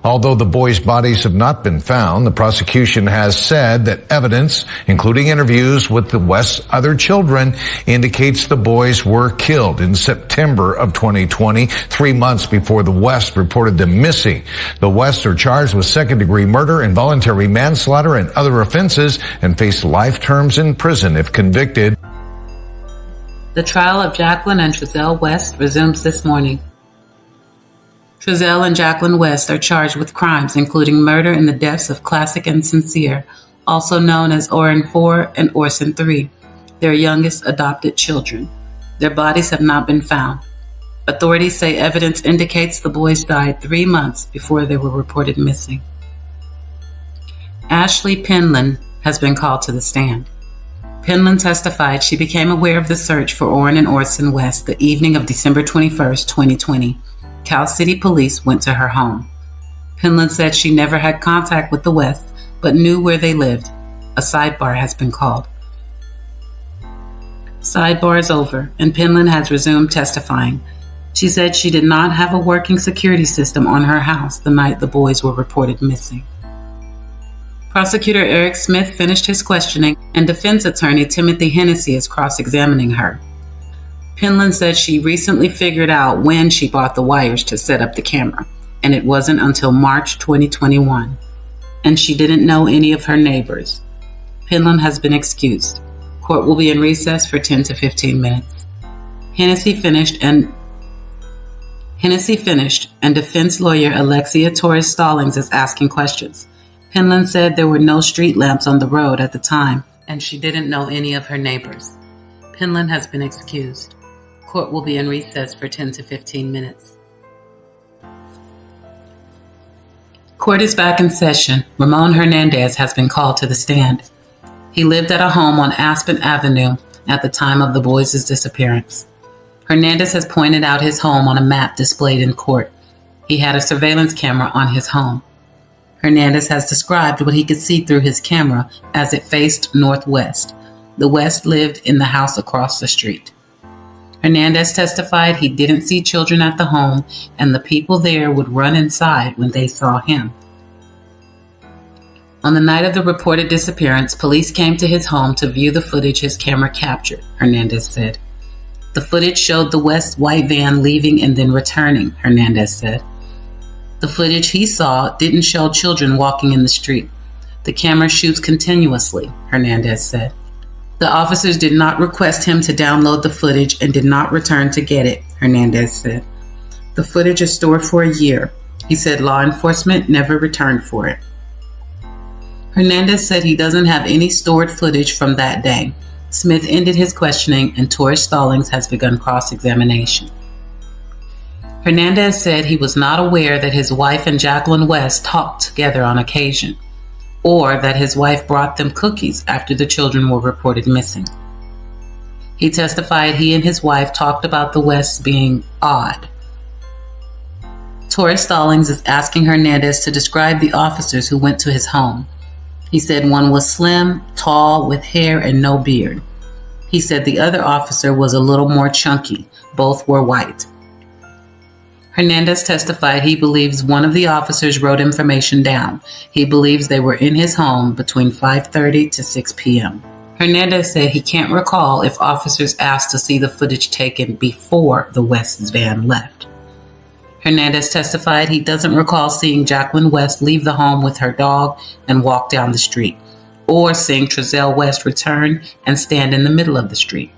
Although the boys' bodies have not been found, the prosecution has said that evidence, including interviews with the West's other children, indicates the boys were killed in September of 2020, 3 months before the West reported them missing. The West are charged with second-degree murder, involuntary manslaughter, and other offenses and face life terms in prison if convicted. The trial of Jacqueline and Trezell West resumes this morning. Trezell and Jacqueline West are charged with crimes including murder in the deaths of Classic and Sincere, also known as Orrin 4 and Orson 3, their youngest adopted children. Their bodies have not been found. Authorities say evidence indicates the boys died 3 months before they were reported missing. Ashley Penland has been called to the stand. Penland testified she became aware of the search for Orrin and Orson West the evening of December 21, 2020. Cal City Police went to her home. Penland said she never had contact with the West, but knew where they lived. A sidebar has been called. Sidebar is over, and Penland has resumed testifying. She said she did not have a working security system on her house the night the boys were reported missing. Prosecutor Eric Smith finished his questioning, and defense attorney Timothy Hennessy is cross-examining her. Penland said she recently figured out when she bought the wires to set up the camera, and it wasn't until March 2021. And she didn't know any of her neighbors. Penland has been excused. Court will be in recess for 10 to 15 minutes. Hennessy finished, and defense lawyer Alexia Torres Stallings is asking questions. Penland said there were no street lamps on the road at the time, and she didn't know any of her neighbors. Penland has been excused. Court will be in recess for 10 to 15 minutes. Court is back in session. Ramon Hernandez has been called to the stand. He lived at a home on Aspen Avenue at the time of the boys' disappearance. Hernandez has pointed out his home on a map displayed in court. He had a surveillance camera on his home. Hernandez has described what he could see through his camera as it faced northwest. The West lived in the house across the street. Hernandez testified he didn't see children at the home, and the people there would run inside when they saw him. On the night of the reported disappearance, police came to his home to view the footage his camera captured, Hernandez said. The footage showed the West white van leaving and then returning, Hernandez said. The footage he saw didn't show children walking in the street. The camera shoots continuously, Hernandez said. The officers did not request him to download the footage and did not return to get it, Hernandez said. The footage is stored for a year. He said law enforcement never returned for it. Hernandez said he doesn't have any stored footage from that day. Smith ended his questioning, and Torres Stallings has begun cross-examination. Hernandez said he was not aware that his wife and Jacqueline West talked together on occasion, or that his wife brought them cookies after the children were reported missing. He testified he and his wife talked about the Wests being odd. Torres Stallings is asking Hernandez to describe the officers who went to his home. He said one was slim, tall, with hair and no beard. He said the other officer was a little more chunky. Both were white. Hernandez testified he believes one of the officers wrote information down. He believes they were in his home between 5:30 to 6 p.m. Hernandez said he can't recall if officers asked to see the footage taken before the West's van left. Hernandez testified he doesn't recall seeing Jacqueline West leave the home with her dog and walk down the street, or seeing Trezell West return and stand in the middle of the street.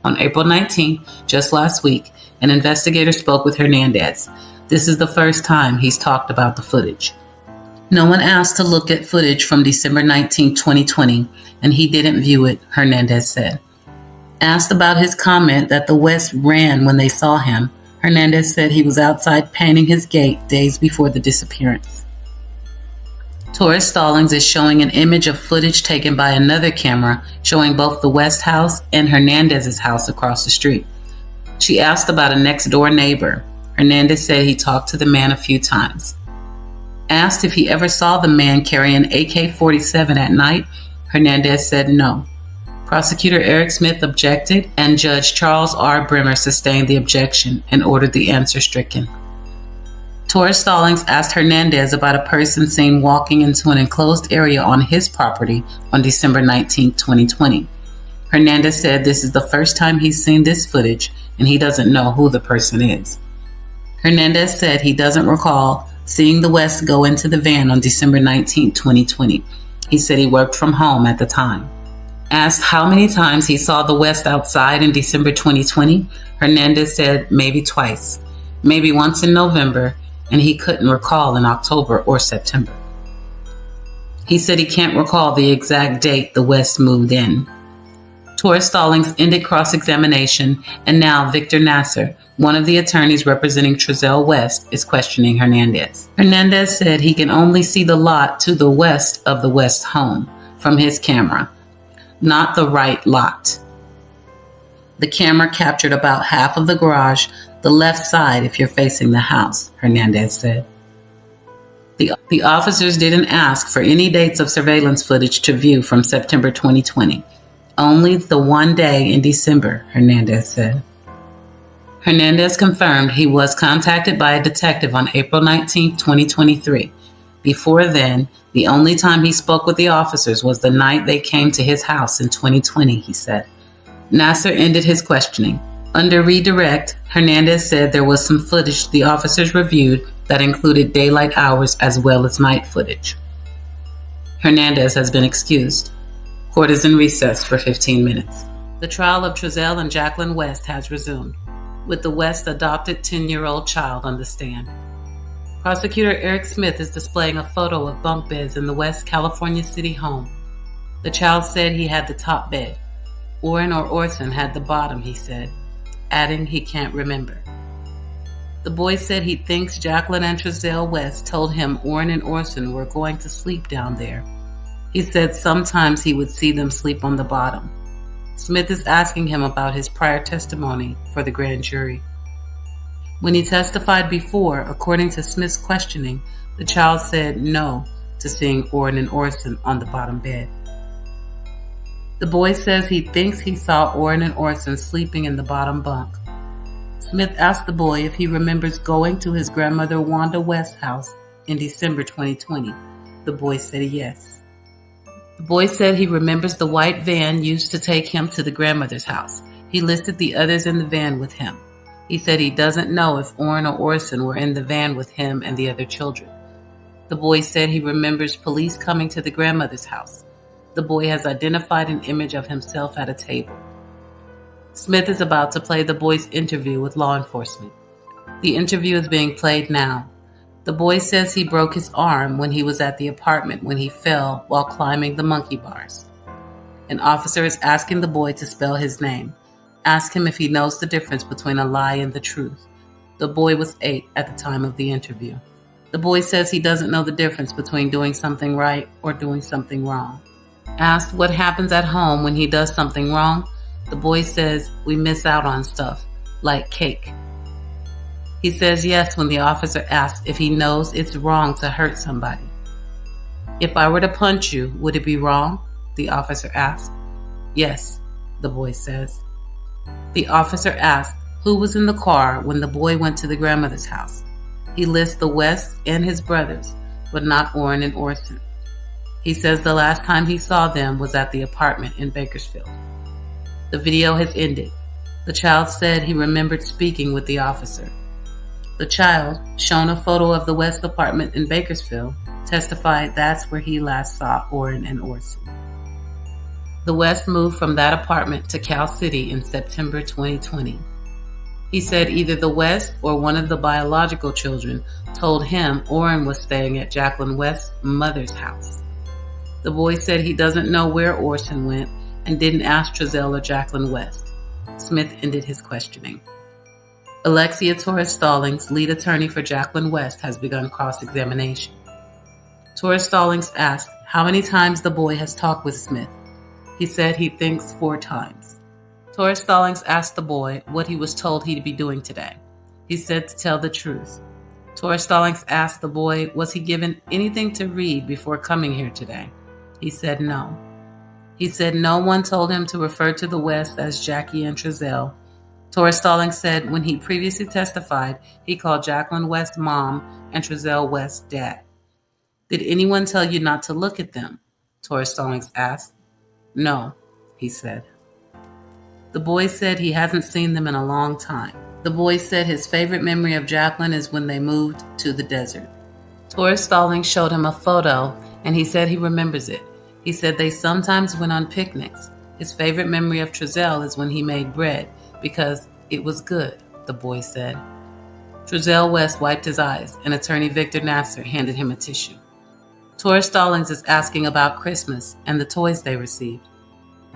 On April 19th, just last week, an investigator spoke with Hernandez. This is the first time he's talked about the footage. No one asked to look at footage from December 19, 2020, and he didn't view it, Hernandez said. Asked about his comment that the West ran when they saw him, Hernandez said he was outside painting his gate days before the disappearance. Torres Stallings is showing an image of footage taken by another camera showing both the West house and Hernandez's house across the street. She asked about a next-door neighbor. Hernandez said he talked to the man a few times. Asked if he ever saw the man carry an AK-47 at night, Hernandez said no. Prosecutor Eric Smith objected, and Judge Charles R. Brimmer sustained the objection and ordered the answer stricken. Torres Stallings asked Hernandez about a person seen walking into an enclosed area on his property on December 19, 2020. Hernandez said this is the first time he's seen this footage and he doesn't know who the person is. Hernandez said he doesn't recall seeing the West go into the van on December 19, 2020. He said he worked from home at the time. Asked how many times he saw the West outside in December 2020, Hernandez said maybe twice, maybe once in November, and he couldn't recall in October or September. He said he can't recall the exact date the West moved in. Torres Stallings ended cross-examination, and now Victor Nasser, one of the attorneys representing Trezell West, is questioning Hernandez. Hernandez said he can only see the lot to the west of the West home from his camera, not the right lot. The camera captured about half of the garage, the left side if you're facing the house, Hernandez said. The officers didn't ask for any dates of surveillance footage to view from September 2020. Only the one day in December, Hernandez said. Hernandez confirmed he was contacted by a detective on April 19, 2023. Before then, the only time he spoke with the officers was the night they came to his house in 2020, he said. Nasser ended his questioning. Under redirect, Hernandez said there was some footage the officers reviewed that included daylight hours as well as night footage. Hernandez has been excused. Court is in recess for 15 minutes. The trial of Trezell and Jacqueline West has resumed, with the West adopted 10-year-old child on the stand. Prosecutor Eric Smith is displaying a photo of bunk beds in the West California City home. The child said he had the top bed. Orrin or Orson had the bottom, he said, adding he can't remember. The boy said he thinks Jacqueline and Trezell West told him Orrin and Orson were going to sleep down there. He said sometimes he would see them sleep on the bottom. Smith is asking him about his prior testimony for the grand jury. When he testified before, according to Smith's questioning, the child said no to seeing Orrin and Orson on the bottom bed. The boy says he thinks he saw Orrin and Orson sleeping in the bottom bunk. Smith asked the boy if he remembers going to his grandmother Wanda West's house in December 2020. The boy said yes. The boy said he remembers the white van used to take him to the grandmother's house. He listed the others in the van with him. He said he doesn't know if Orrin or Orson were in the van with him and the other children. The boy said he remembers police coming to the grandmother's house. The boy has identified an image of himself at a table. Smith is about to play the boy's interview with law enforcement. The interview is being played now. The boy says he broke his arm when he was at the apartment when he fell while climbing the monkey bars. An officer is asking the boy to spell his name. Ask him if he knows the difference between a lie and the truth. The boy was 8 at the time of the interview. The boy says he doesn't know the difference between doing something right or doing something wrong. Asked what happens at home when he does something wrong, the boy says we miss out on stuff, like cake. He says yes when the officer asks if he knows it's wrong to hurt somebody. If I were to punch you, would it be wrong? The officer asked. Yes, the boy says. The officer asked who was in the car when the boy went to the grandmother's house. He lists the West and his brothers, but not Orrin and Orson. He says the last time he saw them was at the apartment in Bakersfield. The video has ended. The child said he remembered speaking with the officer. The child, shown a photo of the West apartment in Bakersfield, testified that's where he last saw Orrin and Orson. The West moved from that apartment to Cal City in September 2020. He said either the West or one of the biological children told him Orrin was staying at Jacqueline West's mother's house. The boy said he doesn't know where Orson went and didn't ask Trezell or Jacqueline West. Smith ended his questioning. Alexia Torres Stallings, lead attorney for Jacqueline West, has begun cross-examination. Torres Stallings asked how many times the boy has talked with Smith. He said he thinks 4 times. Torres Stallings asked the boy what he was told he'd be doing today. He said to tell the truth. Torres Stallings asked the boy was he given anything to read before coming here today. He said no. He said no one told him to refer to the West as Jackie and Trezell. Torres Stallings said when he previously testified, he called Jacqueline West mom and Trezell West dad. Did anyone tell you not to look at them? Torres Stallings asked. No, he said. The boy said he hasn't seen them in a long time. The boy said his favorite memory of Jacqueline is when they moved to the desert. Torres Stallings showed him a photo, and he said he remembers it. He said they sometimes went on picnics. His favorite memory of Trezell is when he made bread, because it was good, the boy said. Trezell West wiped his eyes, and attorney Victor Nasser handed him a tissue. Torres Stallings is asking about Christmas and the toys they received.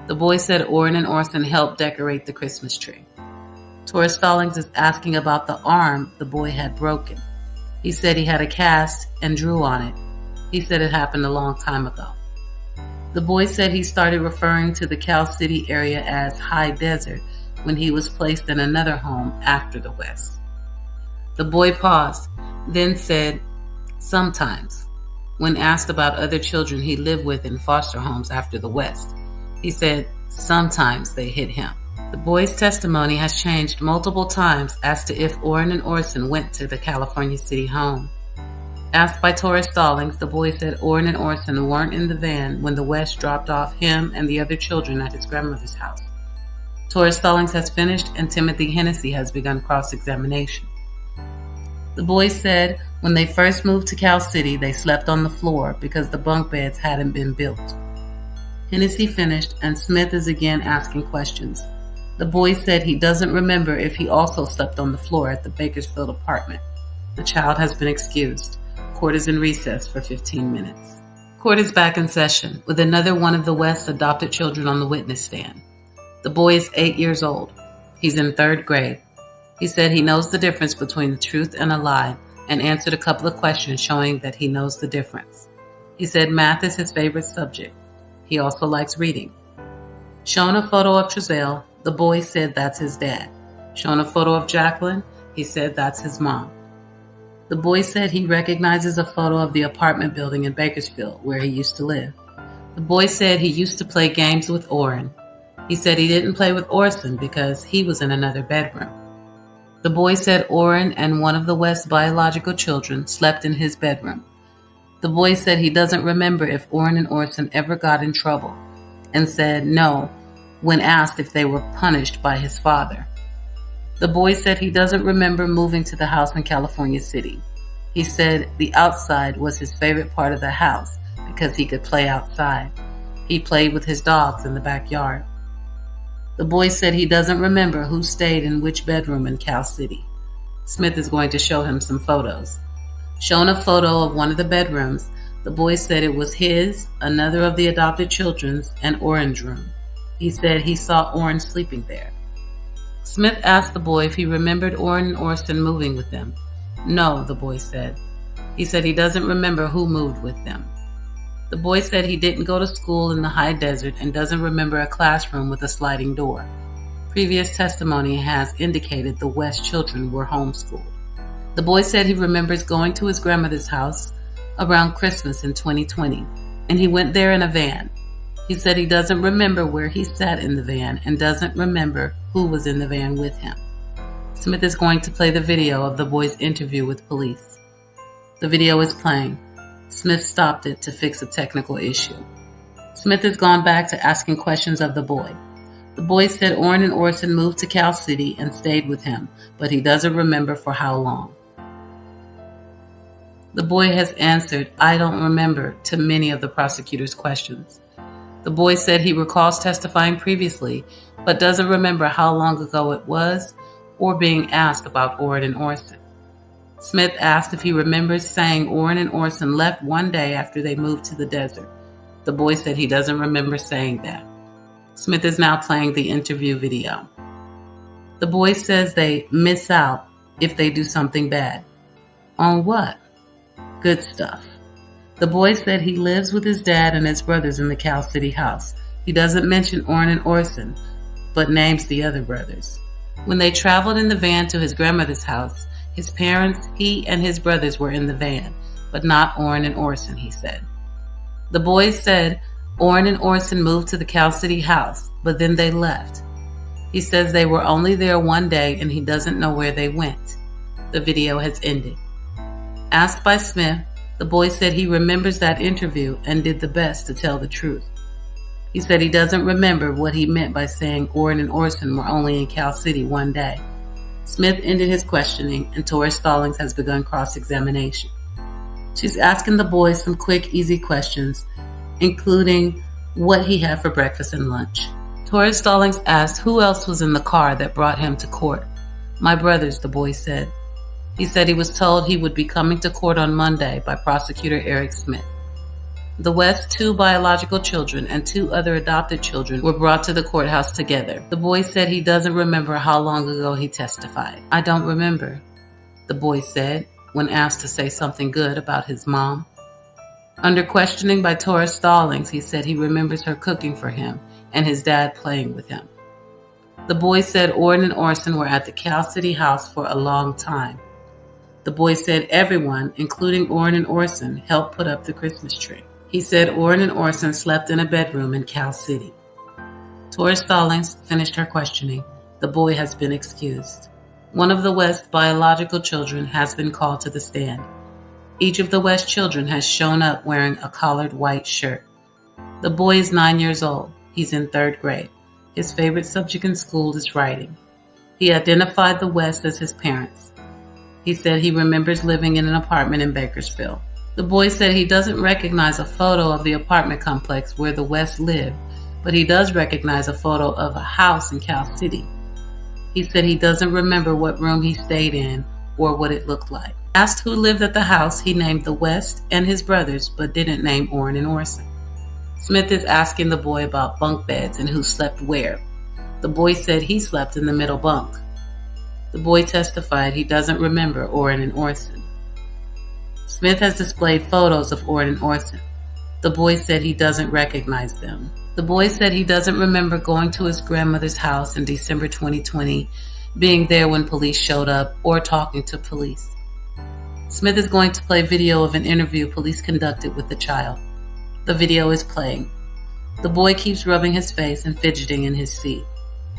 The boy said Orrin and Orson helped decorate the Christmas tree. Torres Stallings is asking about the arm the boy had broken. He said he had a cast and drew on it. He said it happened a long time ago. The boy said he started referring to the Cal City area as High Desert when he was placed in another home after the West. The boy paused, then said, sometimes, when asked about other children he lived with in foster homes after the West. He said, sometimes they hit him. The boy's testimony has changed multiple times as to if Orrin and Orson went to the California City home. Asked by Torres Stallings, the boy said Orrin and Orson weren't in the van when the West dropped off him and the other children at his grandmother's house. Torres Stallings has finished and Timothy Hennessy has begun cross-examination. The boy said when they first moved to Cal City, they slept on the floor because the bunk beds hadn't been built. Hennessy finished and Smith is again asking questions. The boy said he doesn't remember if he also slept on the floor at the Bakersfield apartment. The child has been excused. Court is in recess for 15 minutes. Court is back in session with another one of the West's adopted children on the witness stand. The boy is 8 years old. He's in 3rd grade. He said he knows the difference between the truth and a lie and answered a couple of questions showing that he knows the difference. He said math is his favorite subject. He also likes reading. Shown a photo of Trezell, the boy said that's his dad. Shown a photo of Jacqueline, he said that's his mom. The boy said he recognizes a photo of the apartment building in Bakersfield where he used to live. The boy said he used to play games with Orrin. He said he didn't play with Orson because he was in another bedroom. The boy said Orrin and one of the West's biological children slept in his bedroom. The boy said he doesn't remember if Orrin and Orson ever got in trouble and said no when asked if they were punished by his father. The boy said he doesn't remember moving to the house in California City. He said the outside was his favorite part of the house because he could play outside. He played with his dogs in the backyard. The boy said he doesn't remember who stayed in which bedroom in Cal City. Smith is going to show him some photos. Shown a photo of one of the bedrooms, the boy said it was his, another of the adopted children's, and Orrin's room. He said he saw Orrin sleeping there. Smith asked the boy if he remembered Orrin and Orson moving with them. No, the boy said. He said he doesn't remember who moved with them. The boy said he didn't go to school in the high desert and doesn't remember a classroom with a sliding door. Previous testimony has indicated the West children were homeschooled. The boy said he remembers going to his grandmother's house around Christmas in 2020, and he went there in a van. He said he doesn't remember where he sat in the van and doesn't remember who was in the van with him. Smith is going to play the video of the boy's interview with police. The video is playing. Smith stopped it to fix a technical issue. Smith has gone back to asking questions of the boy. The boy said Orrin and Orson moved to Cal City and stayed with him, but he doesn't remember for how long. The boy has answered, "I don't remember," to many of the prosecutor's questions. The boy said he recalls testifying previously, but doesn't remember how long ago it was or being asked about Orrin and Orson. Smith asked if he remembers saying Orrin and Orson left one day after they moved to the desert. The boy said he doesn't remember saying that. Smith is now playing the interview video. The boy says they miss out if they do something bad. On what? Good stuff. The boy said he lives with his dad and his brothers in the Cal City house. He doesn't mention Orrin and Orson, but names the other brothers. When they traveled in the van to his grandmother's house, his parents, he, and his brothers were in the van, but not Orrin and Orson, he said. The boy said Orrin and Orson moved to the Cal City house, but then they left. He says they were only there one day and he doesn't know where they went. The video has ended. Asked by Smith, the boy said he remembers that interview and did the best to tell the truth. He said he doesn't remember what he meant by saying Orrin and Orson were only in Cal City one day. Smith ended his questioning and Tori Stallings has begun cross-examination. She's asking the boy some quick, easy questions, including what he had for breakfast and lunch. Tori Stallings asked who else was in the car that brought him to court. My brothers, the boy said. He said he was told he would be coming to court on Monday by Prosecutor Eric Smith. The West's 2 biological children and 2 other adopted children were brought to the courthouse together. The boy said he doesn't remember how long ago he testified. I don't remember, the boy said when asked to say something good about his mom. Under questioning by Tori Stallings, he said he remembers her cooking for him and his dad playing with him. The boy said Orrin and Orson were at the Cal City house for a long time. The boy said everyone, including Orrin and Orson, helped put up the Christmas tree. He said Orrin and Orson slept in a bedroom in Cal City. Tori Stallings finished her questioning. The boy has been excused. One of the West's biological children has been called to the stand. Each of the West children has shown up wearing a collared white shirt. The boy is 9 years old. He's in 3rd grade. His favorite subject in school is writing. He identified the West as his parents. He said he remembers living in an apartment in Bakersfield. The boy said he doesn't recognize a photo of the apartment complex where the West lived, but he does recognize a photo of a house in Cal City. He said he doesn't remember what room he stayed in or what it looked like. Asked who lived at the house, he named the West and his brothers, but didn't name Orrin and Orson. Smith is asking the boy about bunk beds and who slept where. The boy said he slept in the middle bunk. The boy testified he doesn't remember Orrin and Orson. Smith has displayed photos of Orrin and Orson. The boy said he doesn't recognize them. The boy said he doesn't remember going to his grandmother's house in December 2020, being there when police showed up, or talking to police. Smith is going to play video of an interview police conducted with the child. The video is playing. The boy keeps rubbing his face and fidgeting in his seat.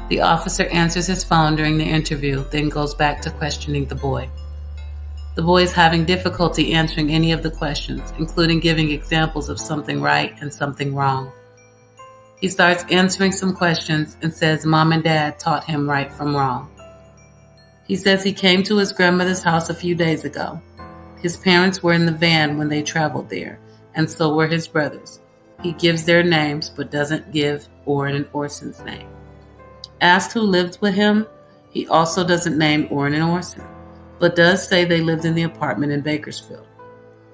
The officer answers his phone during the interview, then goes back to questioning the boy. The boy is having difficulty answering any of the questions, including giving examples of something right and something wrong. He starts answering some questions and says mom and dad taught him right from wrong. He says he came to his grandmother's house a few days ago. His parents were in the van when they traveled there, and so were his brothers. He gives their names but doesn't give Orrin and Orson's name. Asked who lived with him, he also doesn't name Orrin and Orson, but does say they lived in the apartment in Bakersfield.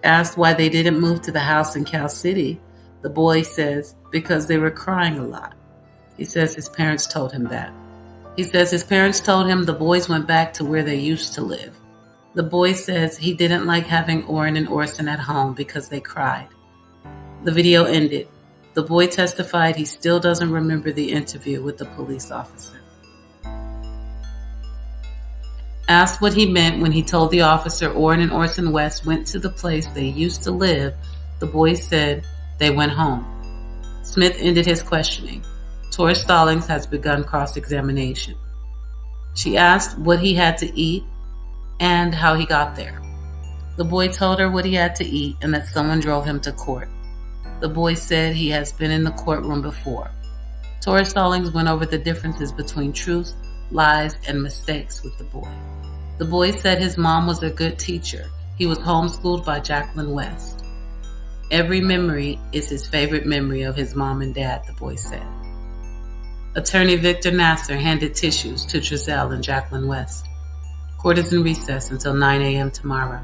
Asked why they didn't move to the house in Cal City, the boy says because they were crying a lot. He says his parents told him that. He says his parents told him the boys went back to where they used to live. The boy says he didn't like having Orrin and Orson at home because they cried. The video ended. The boy testified he still doesn't remember the interview with the police officer. Asked what he meant when he told the officer Orrin and Orson West went to the place they used to live, the boy said they went home. Smith ended his questioning. Tori Stallings has begun cross-examination. She asked what he had to eat and how he got there. The boy told her what he had to eat and that someone drove him to court. The boy said he has been in the courtroom before. Tori Stallings went over the differences between truth, lies, and mistakes with the boy. The boy said his mom was a good teacher. He was homeschooled by Jacqueline West. Every memory is his favorite memory of his mom and dad, the boy said. Attorney Victor Nasser handed tissues to Trezell and Jacqueline West. Court is in recess until 9 a.m. tomorrow.